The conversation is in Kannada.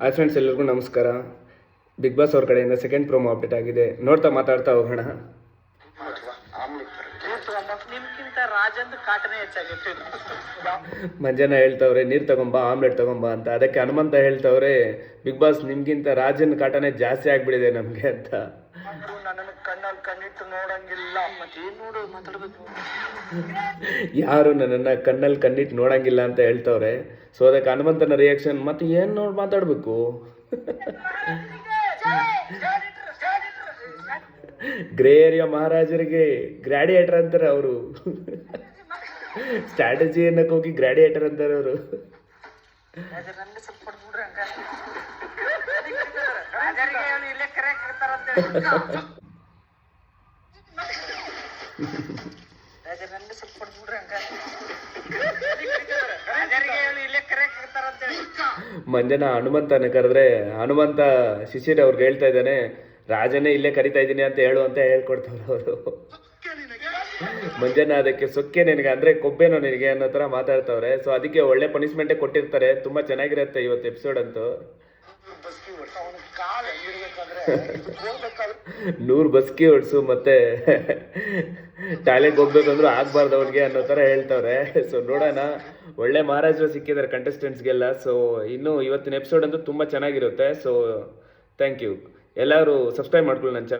ಹಾಯ್ ಫ್ರೆಂಡ್ಸ್, ಎಲ್ಲರಿಗೂ ನಮಸ್ಕಾರ. ಬಿಗ್ ಬಾಸ್ ಅವ್ರ ಕಡೆಯಿಂದ ಸೆಕೆಂಡ್ ಪ್ರೋಮೋ ಅಪ್ಡೇಟ್ ಆಗಿದೆ. ನೋಡ್ತಾ ಮಾತಾಡ್ತಾ ಹೋಗೋಣ. ಮಂಜನ ಹೇಳ್ತವ್ರೆ ನೀರು ತಗೊಂಬಾ, ಆಮ್ಲೆಟ್ ತಗೊಂಬಾ ಅಂತ. ಅದಕ್ಕೆ ಹನುಮಂತ ಹೇಳ್ತವ್ರೆ, ಬಿಗ್ ಬಾಸ್ ನಿಮ್ಗಿಂತ ರಾಜನ್ ಕಾಟನೇ ಜಾಸ್ತಿ ಆಗ್ಬಿಡಿದೆ ನಮ್ಗೆ ಅಂತ. ಯಾರು ನನ್ನನ್ನು ಕಣ್ಣಲ್ಲಿ ಕಣ್ಣಿಟ್ಟು ನೋಡಂಗಿಲ್ಲ ಅಂತ ಹೇಳ್ತವ್ರೆ. ಸೊ ಅದಕ್ಕೆ ಹನುಮಂತನ ರಿಯಾಕ್ಷನ್, ಮತ್ತೆ ಏನು ನೋಡಿ ಮಾತಾಡಬೇಕು. ಗ್ರೇ ಏರಿಯಾ ಮಹಾರಾಜರಿಗೆ ಗ್ರಾಡಿಯೇಟರ್ ಅಂತಾರೆ ಅವರು. ಸ್ಟ್ರಾಟಜಿ ಅನ್ನಕ್ಕೆ ಹೋಗಿ ಗ್ರಾಡಿಯೇಟರ್ ಅಂತಾರೆ ಅವರು. ಮಂಜನ ಹನುಮಂತನ ಕರೆದ್ರೆ ಹನುಮಂತ ಶಿಶಿರ್ ಅವ್ರಿಗೆ ಹೇಳ್ತಾ ಇದ್ದಾನೆ, ರಾಜನೇ ಇಲ್ಲೇ ಕರಿತಾ ಇದ್ದೀನಿ ಅಂತ ಹೇಳು ಅಂತ ಹೇಳ್ಕೊಡ್ತಾರೆ ಅವರು. ಮಂಜನ ಅದಕ್ಕೆ ಸೊಕ್ಕೆ ನಿನಗೆ ಅಂದ್ರೆ ಕೊಬ್ಬೇನೋ ನಿನಗೆ ಅನ್ನೋ ಥರ ಮಾತಾಡ್ತವ್ರೆ. ಸೊ ಅದಕ್ಕೆ ಒಳ್ಳೆ ಪನಿಷ್ಮೆಂಟೇ ಕೊಟ್ಟಿರ್ತಾರೆ. ತುಂಬ ಚೆನ್ನಾಗಿರುತ್ತೆ ಇವತ್ತು ಎಪಿಸೋಡ್ ಅಂತೂ. 100 ಬಸ್ಕಿ ಹೊಡ್ಸು ಮತ್ತೆ ಟಾಯ್ಲೆಟ್ ಹೋಗ್ಬೇಕಂದ್ರೂ ಆಗ್ಬಾರ್ದು ಅವ್ರಿಗೆ ಅನ್ನೋ ಥರ ಹೇಳ್ತವ್ರೆ. ಸೊ ನೋಡೋಣ, ಒಳ್ಳೆ ಮಹಾರಾಜರು ಸಿಕ್ಕಿದ್ದಾರೆ ಕಂಟೆಸ್ಟೆಂಟ್ಸ್ಗೆಲ್ಲ. ಸೊ ಇನ್ನು ಇವತ್ತಿನ ಎಪಿಸೋಡ್ ಅಂತೂ ತುಂಬ ಚೆನ್ನಾಗಿರುತ್ತೆ. So thank you. ಎಲ್ಲರೂ ಸಬ್ಸ್ಕ್ರೈಬ್ ಮಾಡ್ಕೊಳ್ಳಿ ನನ್ನ ಚಾನಲ್.